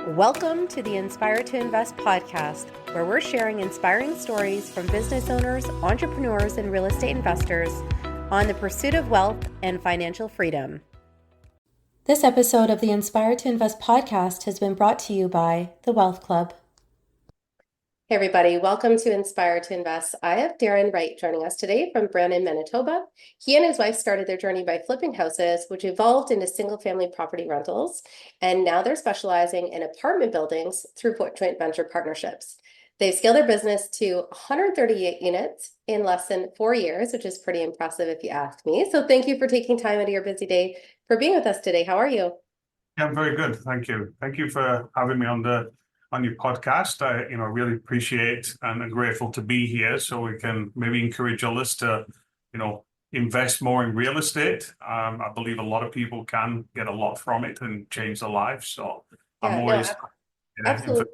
Welcome to the Inspire to Invest podcast, where we're sharing inspiring stories from business owners, entrepreneurs, and real estate investors on the pursuit of wealth and financial freedom. This episode of the Inspire to Invest podcast has been brought to you by the Wealth Club. Hey everybody, welcome to Inspire to Invest. I have Darren Wright joining us today from Brandon, Manitoba. He and his wife started their journey by flipping houses, which evolved into single-family property rentals, and now they're specializing in apartment buildings through joint venture partnerships. They've scaled their business to 138 units in less than 4 years, which is pretty impressive if you ask me. So thank you for taking time out of your busy day for being with us today. How are you? Yeah, I'm very good. Thank you. Thank you for having me on your podcast. I really appreciate and am grateful to be here so we can maybe encourage others to, invest more in real estate. I believe a lot of people can get a lot from it and change their lives. So I'm always absolutely.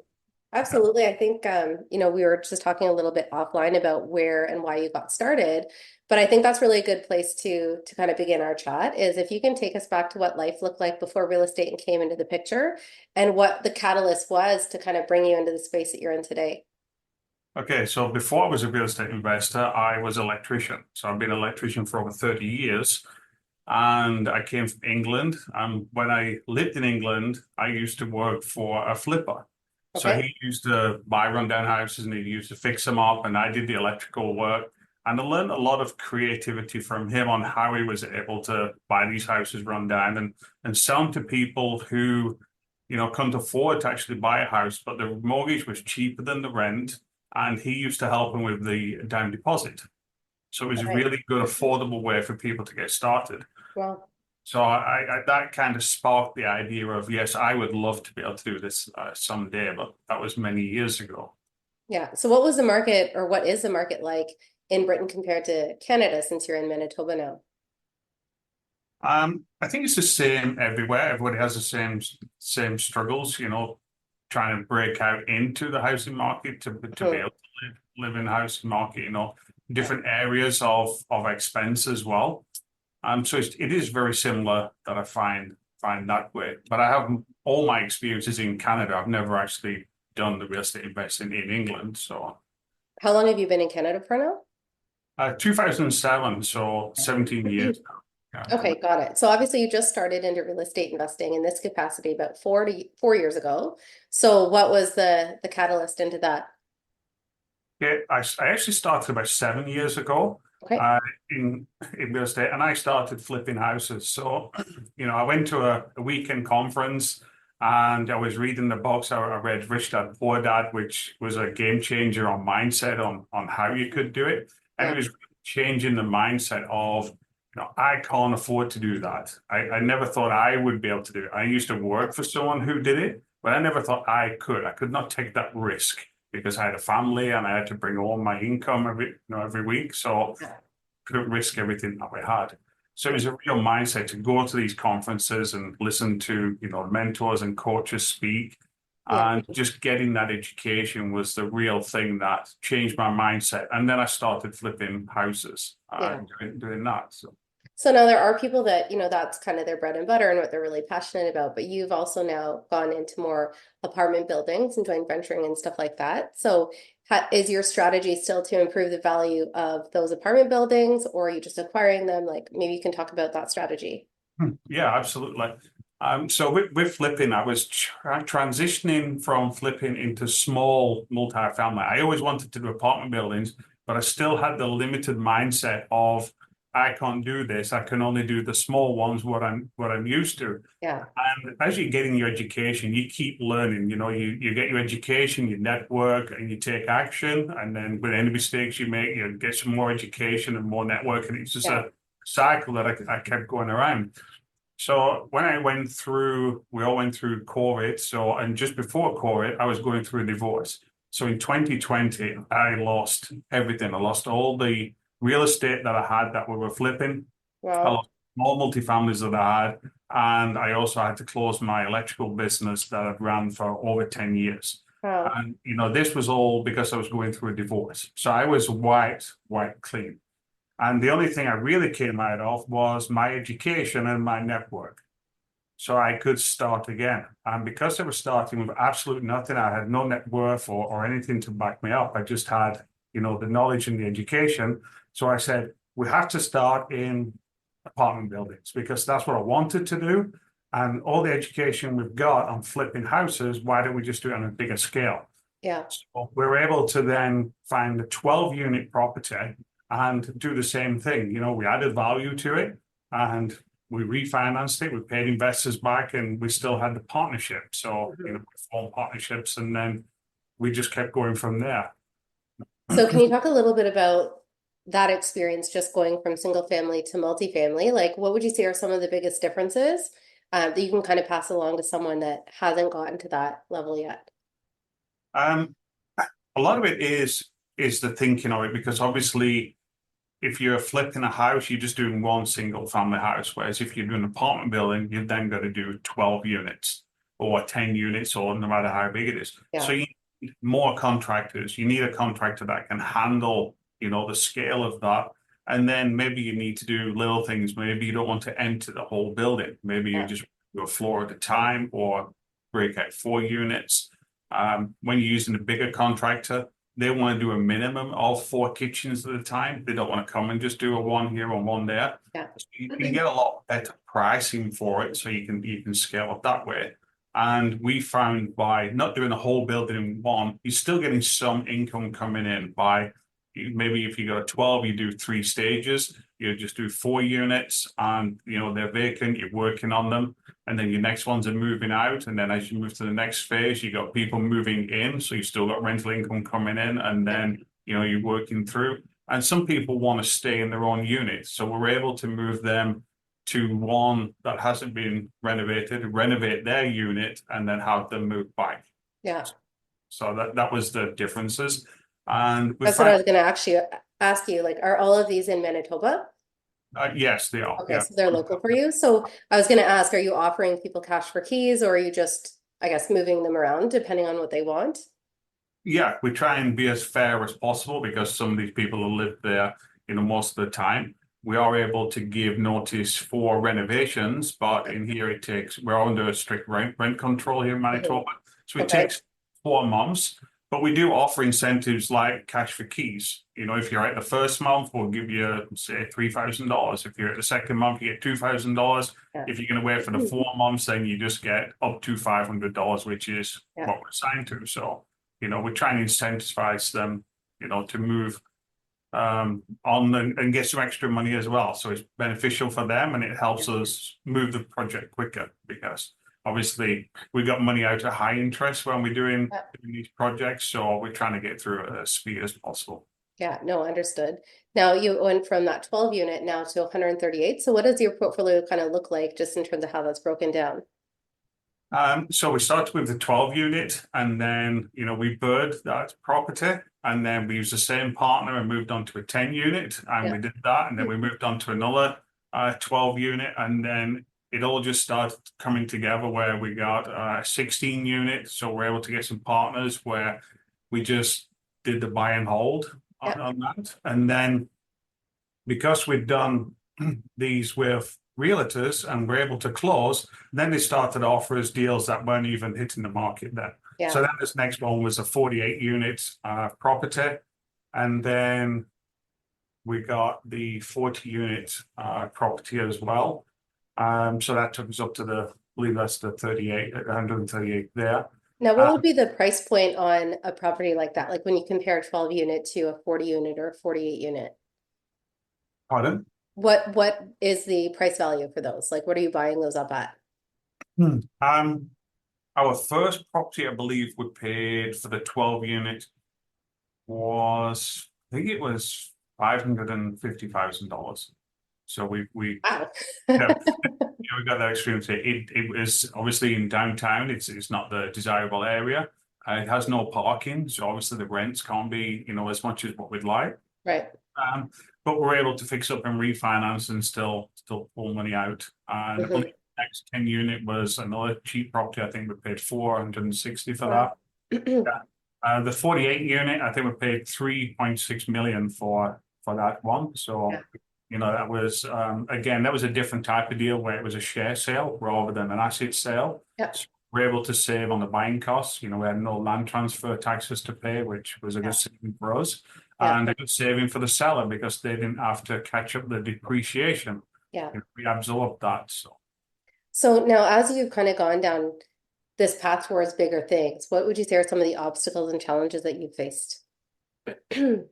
Absolutely. I think, we were just talking a little bit offline about where and why you got started, but I think that's really a good place to kind of begin our chat is if you can take us back to what life looked like before real estate came into the picture and what the catalyst was to kind of bring you into the space that you're in today. Okay, so before I was a real estate investor, I was an electrician. So I've been an electrician for over 30 years. And I came from England. When I lived in England, I used to work for a flipper. So he used to buy rundown houses and he used to fix them up, and I did the electrical work. And I learned a lot of creativity from him on how he was able to buy these houses run down and sell them to people who, couldn't afford to actually buy a house, but the mortgage was cheaper than the rent, and he used to help them with the down deposit. So it was a really good, affordable way for people to get started. Well. So I that kind of sparked the idea of, yes, I would love to be able to do this someday, but that was many years ago. Yeah. So what was the market or what is the market like in Britain compared to Canada since you're in Manitoba now? I think it's the same everywhere. Everybody has the same struggles, trying to break out into the housing market to be able to live in the housing market, different areas of expense as well. So it is very similar that I find that way. But I have all my experiences in Canada. I've never actually done the real estate investing in England. So how long have you been in Canada for now? 2007, so 17 years now. Yeah. Okay, got it. So obviously you just started into real estate investing in this capacity about 4 years ago. So what was the catalyst into that? Yeah, I actually started about 7 years ago. Okay. In real estate, and I started flipping houses. So, I went to a weekend conference and I was reading the books. I read Rich Dad Poor Dad, which was a game changer on mindset on how you could do it. And it was changing the mindset of, I can't afford to do that. I never thought I would be able to do it. I used to work for someone who did it, but I never thought I could. I could not take that risk, because I had a family and I had to bring all my income every week. So couldn't risk everything that we had. So it was a real mindset to go to these conferences and listen to, mentors and coaches speak. And just getting that education was the real thing that changed my mindset. And then I started flipping houses and doing that. So now there are people that, that's kind of their bread and butter and what they're really passionate about, but you've also now gone into more apartment buildings and joint venturing and stuff like that. So is your strategy still to improve the value of those apartment buildings, or are you just acquiring them? Like maybe you can talk about that strategy. Yeah, absolutely. So with flipping, I was transitioning from flipping into small multifamily. I always wanted to do apartment buildings, but I still had the limited mindset of, I can't do this. I can only do the small ones, what I'm used to. Yeah. And as you're getting your education, you keep learning. You get your education, you network, and you take action. And then with any mistakes you make, you get some more education and more networking. It's just a cycle that I kept going around. So when we all went through COVID. And just before COVID, I was going through a divorce. So in 2020, I lost everything. I lost all the real estate that I had that we were flipping. Wow. I lost all multifamilies that I had. And I also had to close my electrical business that I'd ran for over 10 years. Wow. And, this was all because I was going through a divorce. So I was white clean. And the only thing I really came out of was my education and my network. so I could start again. And because I was starting with absolute nothing, I had no net worth or anything to back me up. I just had, the knowledge and the education. So I said, we have to start in apartment buildings because that's what I wanted to do. And all the education we've got on flipping houses, why don't we just do it on a bigger scale? Yeah. So we were able to then find a 12-unit property and do the same thing. We added value to it and we refinanced it. We paid investors back and we still had the partnership. So, we formed partnerships and then we just kept going from there. So can you talk a little bit about that experience, just going from single family to multifamily? Like, what would you say are some of the biggest differences that you can kind of pass along to someone that hasn't gotten to that level yet? A lot of it is the thinking of it, because obviously if you're flipping a house, you're just doing one single family house. Whereas if you're doing an apartment building, you've then got to do 12 units or 10 units, or no matter how big it is. Yeah. So you need more contractors. You need a contractor that can handle, the scale of that. And then maybe you need to do little things. Maybe you don't want to enter the whole building. Maybe you just do a floor at a time or break out 4 units. When you're using a bigger contractor, they want to do a minimum of 4 kitchens at a time. They don't want to come and just do a one here and one there. Yeah. So you can get a lot better pricing for it, so you can scale up that way. And we found by not doing the whole building in one, you're still getting some income coming in by maybe if you got a 12, you do 3 stages. You just do 4 units and they're vacant, you're working on them. And then your next ones are moving out. And then as you move to the next phase, you got people moving in. So you still got rental income coming in. And then, you're working through. And some people want to stay in their own unit. So we're able to move them to one that hasn't been renovated, renovate their unit, and then have them move back. Yeah. So that was the differences. And that's what I was going to actually ask you. Like, are all of these in Manitoba? Yes, they are. Okay, Yeah. so they're local for you. So I was going to ask, are you offering people cash for keys, or are you just, I guess, moving them around depending on what they want? Yeah, we try and be as fair as possible because some of these people who live there, most of the time. We are able to give notice for renovations, but in here we're under a strict rent control here in Manitoba. So it takes 4 months, but we do offer incentives like cash for keys. If you're at the first month, we'll give you, say, $3,000. If you're at the second month, you get $2,000. If you're going to wait for the 4 months, then you just get up to $500, which is what we're assigned to. So, we're trying to incentivize them, to move on and get some extra money as well. So it's beneficial for them and it helps us move the project quicker because obviously we got money out of high interest when we're doing these projects. So we're trying to get through it as speed as possible. Yeah, no, understood. Now you went from that 12 unit now to 138. So what does your portfolio kind of look like just in terms of how that's broken down? So we started with the 12 unit and then, we bird that property and then we used the same partner and moved on to a 10 unit and we did that. And then we moved on to another 12 unit and then it all just started coming together where we got a 16 unit. So we're able to get some partners where we just did the buy and hold on that. And then because we'd done these with realtors and we're able to close, then they started to offer us deals that weren't even hitting the market then. So then this next one was a 48 units property. And then we got the 40 unit property as well. So that took us up to I believe that's the 138 there. Now, what would be the price point on a property like that? Like when you compare a 12 unit to a 40 unit or a 48 unit? Pardon? What is the price value for those? Like, what are you buying those up at? Our first property, I believe, we paid for the 12 unit was, I think it was $550,000. So we Wow. we got that experience. It was obviously in downtown. It's not the desirable area. It has no parking, so obviously the rents can't be as much as what we'd like. Right. But we're able to fix up and refinance and still pull money out. And the next 10 unit was another cheap property. I think we paid $460 for that. The 48 unit, I think we paid $3.6 million for that one. So That was, again, that was a different type of deal where it was a share sale rather than an asset sale. Yep. So we're able to save on the buying costs. We had no land transfer taxes to pay, which was a good saving for us. Yeah. And a good saving for the seller because they didn't have to catch up the depreciation. Yeah. We absorbed that. So now, as you've kind of gone down this path towards bigger things, what would you say are some of the obstacles and challenges that you've faced? For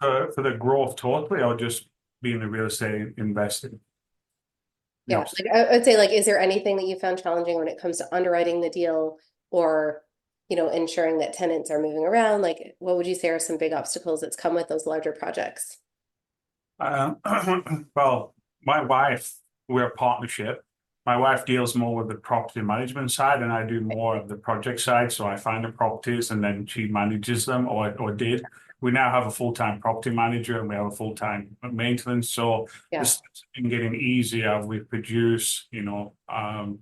the growth totally, or just being a real estate investing? Yeah, like I would say, like, is there anything that you found challenging when it comes to underwriting the deal or, ensuring that tenants are moving around? Like, what would you say are some big obstacles that's come with those larger projects? Well, my wife, we're a partnership. My wife deals more with the property management side, and I do more of the project side. So I find the properties, and then she manages them, or did. We now have a full-time property manager, and we have a full-time maintenance. So this has been getting easier. We produce,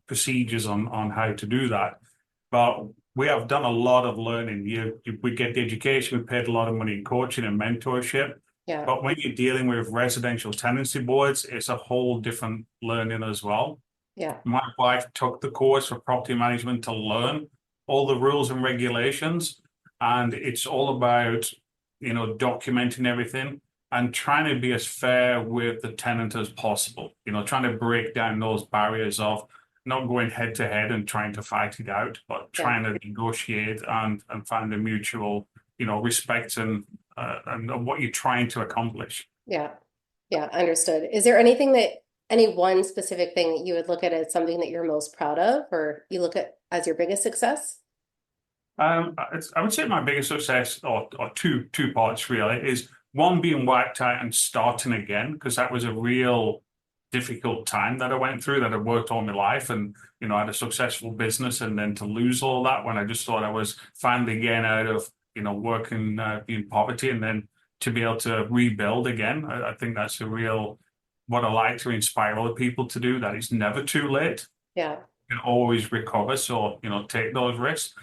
procedures on how to do that. But we have done a lot of learning. We get the education. We paid a lot of money in coaching and mentorship. Yeah. But when you're dealing with residential tenancy boards, it's a whole different learning as well. Yeah. My wife took the course for property management to learn all the rules and regulations. And it's all about, documenting everything and trying to be as fair with the tenant as possible. Trying to break down those barriers of not going head to head and trying to fight it out, but trying to negotiate and find a mutual, respect and what you're trying to accomplish. Yeah. Yeah. Understood. Is there any one specific thing that you would look at as something that you're most proud of, or you look at as your biggest success? I would say my biggest success, or two parts really, is one being wiped out and starting again, because that was a real difficult time that I went through, that I worked all my life and, I had a successful business, and then to lose all that when I just thought I was finally getting out of, working in poverty, and then to be able to rebuild again. I think that's what I like to inspire other people to do, that it's never too late. Yeah. You can always recover. So, take those risks.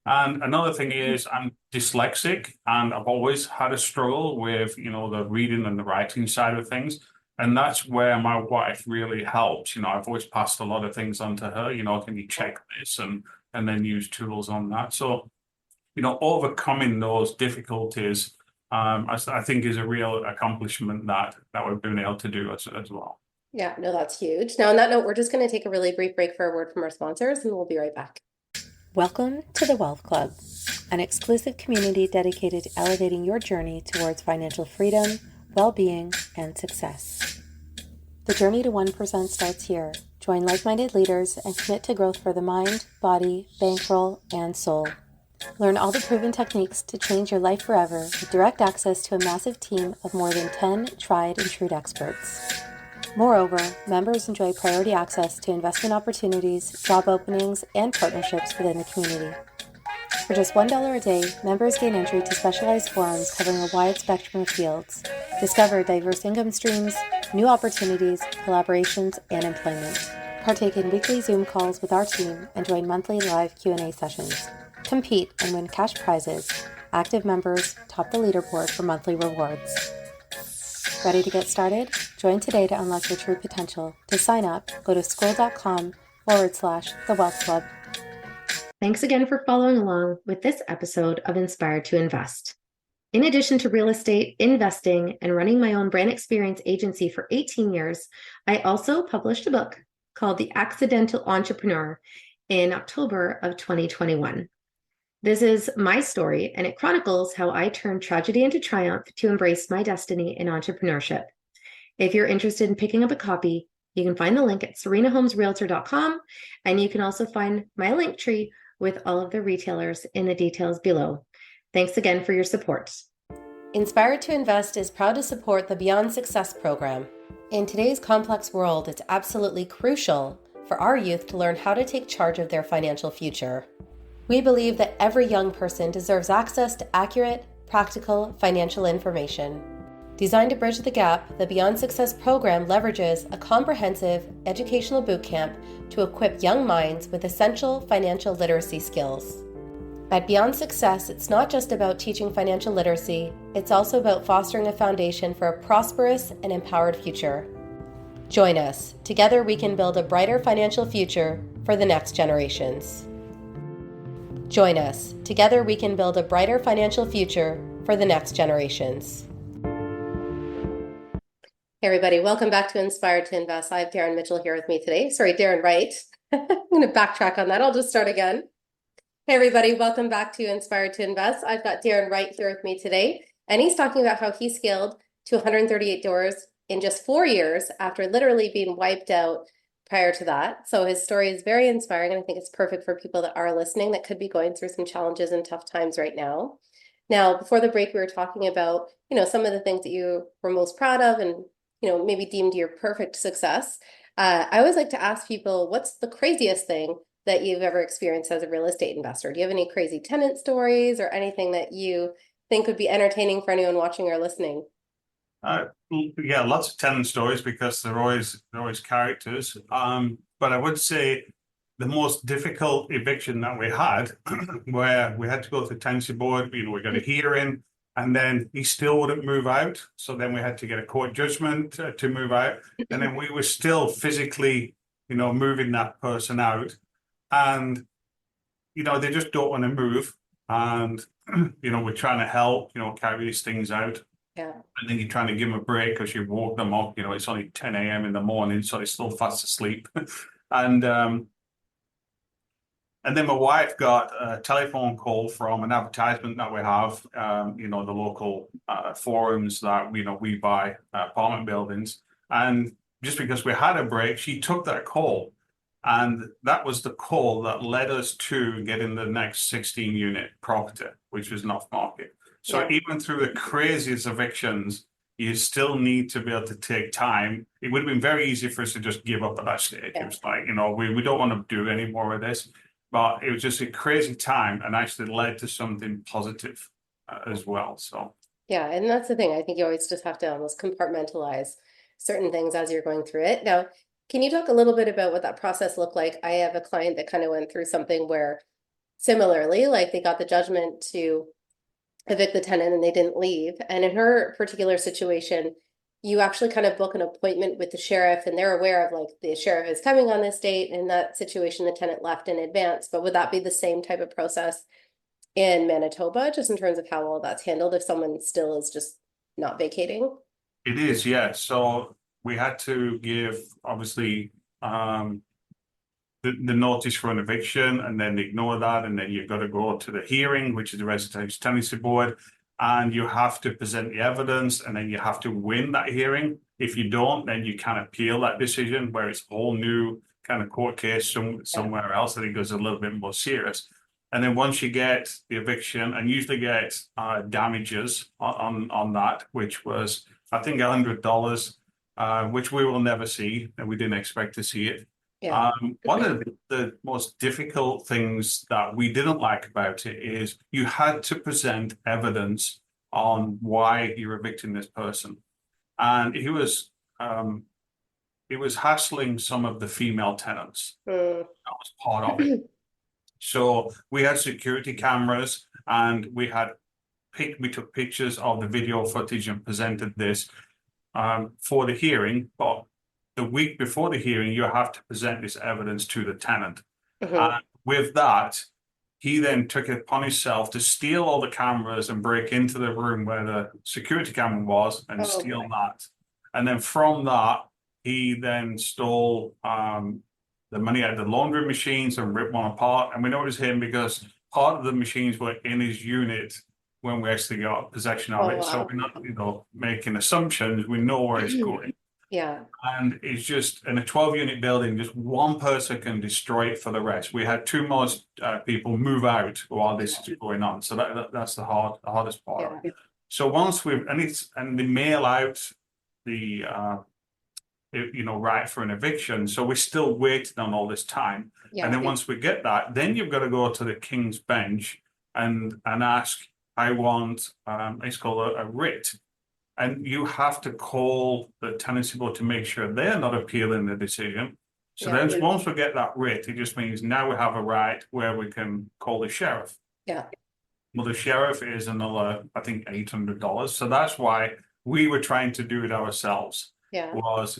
And another thing is I'm dyslexic, and I've always had a struggle with, the reading and the writing side of things. And that's where my wife really helps. I've always passed a lot of things on to her, can you check this, and then use tools on that. So, overcoming those difficulties, I think is a real accomplishment that we've been able to do as well. Yeah, no, that's huge. Now, on that note, we're just going to take a really brief break for a word from our sponsors, and we'll be right back. Welcome to the Wealth Club, an exclusive community dedicated to elevating your journey towards financial freedom, well-being, and success. The journey to 1% starts here. Join like-minded leaders and commit to growth for the mind, body, bankroll, and soul. Learn all the proven techniques to change your life forever with direct access to a massive team of more than 10 tried and true experts. Moreover, members enjoy priority access to investment opportunities, job openings, and partnerships within the community. For just $1 a day, members gain entry to specialized forums covering a wide spectrum of fields, discover diverse income streams, new opportunities, collaborations, and employment. Partake in weekly Zoom calls with our team and join monthly live Q&A sessions. Compete and win cash prizes. Active members top the leaderboard for monthly rewards. Ready to get started? Join today to unlock your true potential. To sign up, go to scroll.com/The Wealth Club. Thanks again for following along with this episode of Inspired to Invest. In addition to real estate, investing, and running my own brand experience agency for 18 years, I also published a book called The Accidental Entrepreneur in October of 2021. This is my story, and it chronicles how I turned tragedy into triumph to embrace my destiny in entrepreneurship. If you're interested in picking up a copy, you can find the link at serenahomesrealtor.com, and you can also find my link tree with all of the retailers in the details below. Thanks again for your support. Inspired to Invest is proud to support the Beyond Success program. In today's complex world, it's absolutely crucial for our youth to learn how to take charge of their financial future. We believe that every young person deserves access to accurate, practical financial information. Designed to bridge the gap, the Beyond Success program leverages a comprehensive educational bootcamp to equip young minds with essential financial literacy skills. At Beyond Success, it's not just about teaching financial literacy, it's also about fostering a foundation for a prosperous and empowered future. Join us. Together we can build a brighter financial future for the next generations. Join us. Together we can build a brighter financial future for the next generations. Hey everybody, welcome back to Inspired to Invest. I have Darren Mitchell here with me today. Sorry, Darren Wright. I'm going to backtrack on that. I'll just start again. Hey everybody, welcome back to Inspired to Invest. I've got Darren Wright here with me today, and he's talking about how he scaled to 138 doors in just 4 years after literally being wiped out prior to that. So his story is very inspiring, and I think it's perfect for people that are listening that could be going through some challenges and tough times right now. Now, before the break, we were talking about, some of the things that you were most proud of and, maybe deemed your perfect success. I always like to ask people, what's the craziest thing that you've ever experienced as a real estate investor? Do you have any crazy tenant stories or anything that you think would be entertaining for anyone watching or listening? Yeah, lots of tenant stories because they're always characters. But I would say the most difficult eviction that we had, where we had to go to the tenancy board, we got a hearing, and then he still wouldn't move out. So then we had to get a court judgment to move out, and then we were still physically, moving that person out. And, they just don't want to move. And, we're trying to help, carry these things out. Yeah. And then you're trying to give them a break because you woke them up, it's only 10 a.m. in the morning, so they're still fast asleep. And then my wife got a telephone call from an advertisement that we have, the local forums that, we buy apartment buildings. And just because we had a break, she took that call. And that was the call that led us to getting the next 16-unit property, which was not market. So even through the craziest evictions, you still need to be able to take time. It would have been very easy for us to just give up at that stage. It was like, we don't want to do any more of this. But it was just a crazy time and actually led to something positive as well. So yeah, and that's the thing. I think you always just have to almost compartmentalize certain things as you're going through it. Now, can you talk a little bit about what that process looked like? I have a client that kind of went through something where similarly, like they got the judgment to evict the tenant and they didn't leave. And in her particular situation, you actually kind of book an appointment with the sheriff and they're aware of like the sheriff is coming on this date. In that situation, the tenant left in advance. But would that be the same type of process in Manitoba, just in terms of how all that's handled if someone still is just not vacating? it is, yeah. So we had to give, obviously, the notice for an eviction and then ignore that. And then you've got to go to the hearing, which is the residential tenancy board. And you have to present the evidence and then you have to win that hearing. If you don't, then you can appeal that decision where it's a whole new kind of court case somewhere else. I think it's a little bit more serious. And then once you get the eviction and usually get damages on that, which was, I think, $100, which we will never see, and we didn't expect to see it. Yeah. One of the most difficult things that we didn't like about it is you had to present evidence on why you're evicting this person. And it was hassling some of the female tenants. That was part of it. So we had security cameras and we took pictures of the video footage and presented this for the hearing. But the week before the hearing, you have to present this evidence to the tenant. With that, he then took it upon himself to steal all the cameras and break into the room where the security camera was and steal that. And then from that, he then stole the money out of the laundry machines and ripped one apart. And we know it was him because part of the machines were in his unit when we actually got possession of it. Wow. So we're not, making assumptions. We know where it's going. Yeah. And it's just in a 12-unit building, just one person can destroy it for the rest. We had two more people move out while this is going on. So that's the hardest part. Yeah. So once and they mail out the right for an eviction. So we're still waiting on all this time. Yeah. And then once we get that, then you've got to go to the King's Bench and ask, I want, it's called a writ. And you have to call the tenancy board to make sure they're not appealing the decision. So then once we get that writ, it just means now we have a right where we can call the sheriff. Yeah. Well, the sheriff is another, I think, $800. So that's why we were trying to do it ourselves. Yeah. Was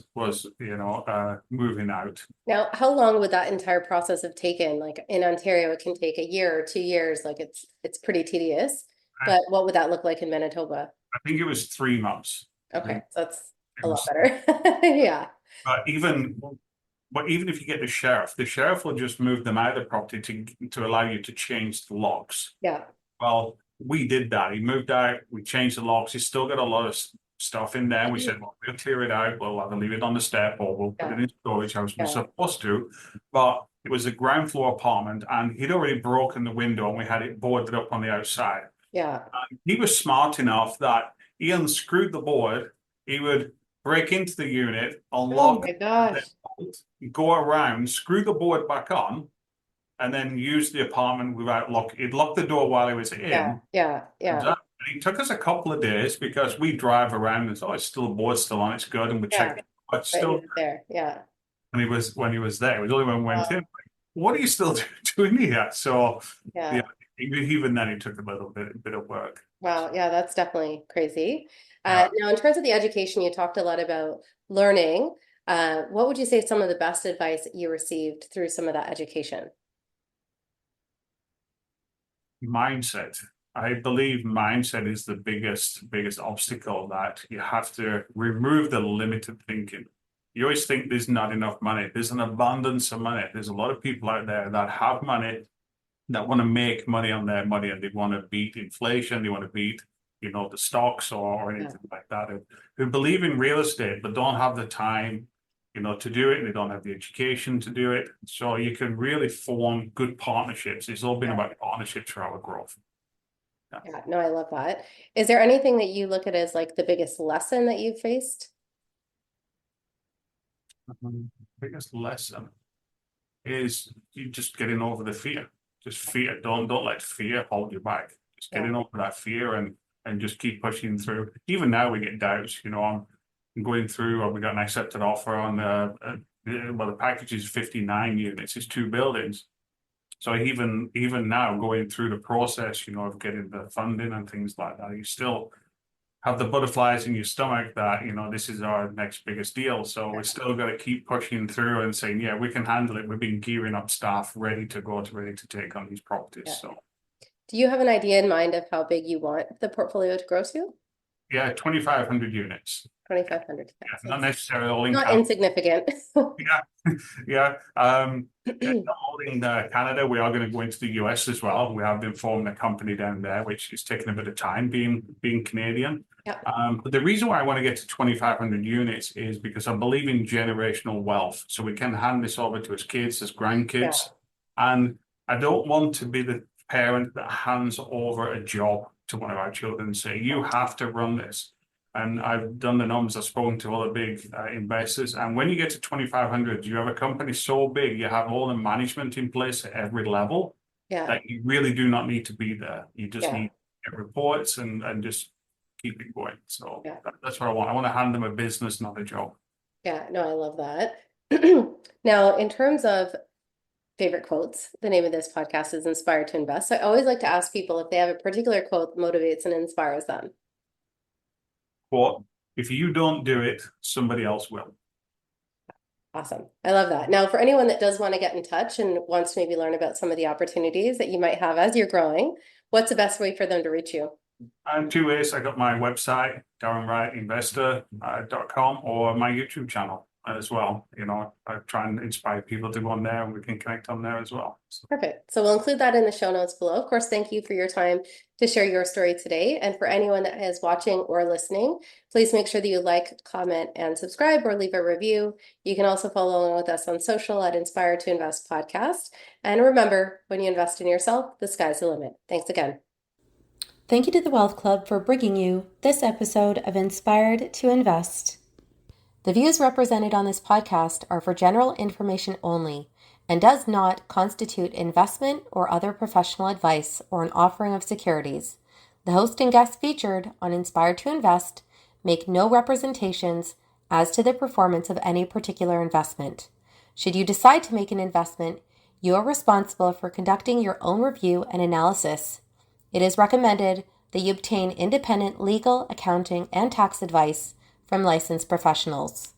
moving out. Now, how long would that entire process have taken? Like in Ontario, it can take a year or 2 years. Like it's pretty tedious. But what would that look like in Manitoba? I think it was 3 months. I Okay, think so that's it a lot was, better. Yeah. but even if you get the sheriff will just move them out of the property to allow you to change the locks. Yeah. Well, we did that. He moved out. We changed the locks. He's still got a lot of stuff in there. We said, well, we'll clear it out. We'll either leave it on the step or we'll put it in storage as we're supposed to. But it was a ground floor apartment, and he'd already broken the window, and we had it boarded up on the outside. Yeah. And he was smart enough that he unscrewed the board. He would break into the unit, Oh unlock my gosh. go around, screw the board back on, and then use the apartment without lock. He'd lock the door while he was in. Yeah. And it took us a couple of days because we drive around and it's still the board's still on, it's good, and we check it. But still there. Yeah. when he was there, it was only when we went in. What are you still doing here? So Yeah. Even then it took a bit of work. Wow. Yeah, that's definitely crazy. Now, in terms of the education, you talked a lot about learning. What would you say some of the best advice that you received through some of that education? Mindset. I believe mindset is the biggest obstacle, that you have to remove the limited thinking. You always think there's not enough money. There's an abundance of money. There's a lot of people out there that have money, that want to make money on their money, and they want to beat inflation. They want to beat, the stocks or anything like that. Who believe in real estate but don't have the time, to do it. They don't have the education to do it. So you can really form good partnerships. It's all been about partnerships for our growth. Yeah, no, I love that. Is there anything that you look at as like the biggest lesson that you've faced? Biggest lesson is you just getting over the fear. Just fear. Don't let fear hold you back. Just getting over that fear and just keep pushing through. Even now we get doubts. I'm going through, or we got an accepted offer on the package is 59 units. It's 2 buildings. So even now, going through the process, of getting the funding and things like that, you still have the butterflies in your stomach that, this is our next biggest deal. So we still got to keep pushing through and saying, yeah, we can handle it. We've been gearing up staff ready to take on these properties. So do you have an idea in mind of how big you want the portfolio to grow to? Yeah, 2,500 units. 2,500. Not necessarily all in not insignificant. Yeah. Not all in Canada. We are going to go into the US as well. We have been forming a company down there, which is taking a bit of time being Canadian. But the reason why I want to get to 2,500 units is because I believe in generational wealth. So we can hand this over to his kids, his grandkids. And I don't want to be the parent that hands over a job to one of our children and say, you have to run this. And I've done the numbers. I've spoken to other big investors. And when you get to 2,500, you have a company so big, you have all the management in place at every level that you really do not need to be there. You just need to get reports and just keep it going. So that's what I want. I want to hand them a business, not a job. Yeah, no, I love that. Now, in terms of favorite quotes, the name of this podcast is Inspired to Invest. So I always like to ask people if they have a particular quote that motivates and inspires them. Quote, if you don't do it, somebody else will. Awesome. I love that. Now, for anyone that does want to get in touch and wants to maybe learn about some of the opportunities that you might have as you're growing, what's the best way for them to reach you? 2 ways. I got my website, darrenwrightinvestor.com, or my YouTube channel as well. I try and inspire people to go on there, and we can connect on there as well. So. Perfect. So we'll include that in the show notes below. Of course, thank you for your time to share your story today. And for anyone that is watching or listening, please make sure that you like, comment, and subscribe, or leave a review. You can also follow along with us on social at Inspire to Invest Podcast. And remember, when you invest in yourself, the sky's the limit. Thanks again. Thank you to the Wealth Club for bringing you this episode of Inspired to Invest. The views represented on this podcast are for general information only and does not constitute investment or other professional advice or an offering of securities. The host and guests featured on Inspired to Invest make no representations as to the performance of any particular investment. Should you decide to make an investment, You are responsible for conducting your own review and analysis. It is recommended that you obtain independent legal, accounting, and tax advice from licensed professionals.